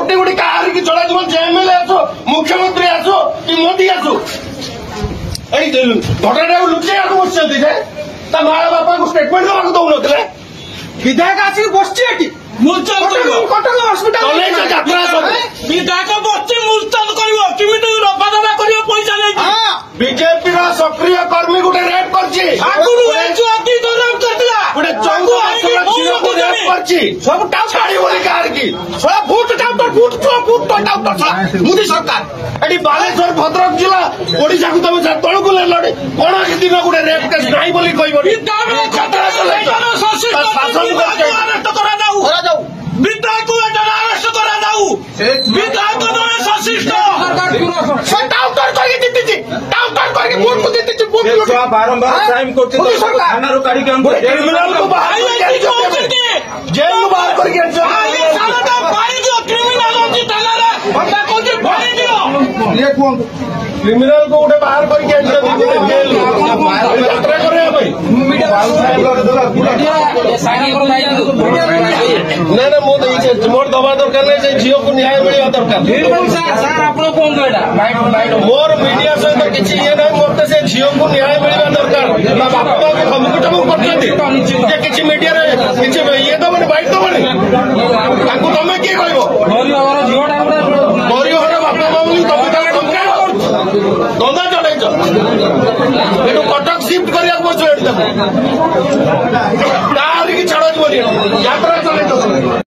गोटे गोटे कार की चढ़ा एमएलए आसो मुख्यमंत्री आसो कि मोदी आसो घटना लुचे बस माँ बापा को स्टेटमेंट देवा दौन विधायक आसिक बस कटक हस्पिटाल विधायक बस मुलतन कर पैसा बीजेपी सक्रिय कर्मी गोटे रेप कर मोदी सरकार बालेश्वर भद्रक जिला ओडिशा को तुम तलू लेल कौन दिन गोटे रेप केस ना बोली बारंबार क्राइम करते क्रिमिनल को जेल बाहर करके क्रिमिनल को गोटे बाहर करके ना ना मोर दबा दरकार ना झील को न्याय मिलवा दरकार मोर मीडिया सहित किसी ये ना मोर तो से झील को न्याय मिलवा दरकार बापा को धमक टमक कर किसी मीडिया किसी ये दबनी बैठ दबनी तुम किए कह गरीब घर बापा माँ बोली तुम दंदा चढ़ाई कटक सिफ्ट करने बस छाड़ यात्रा चल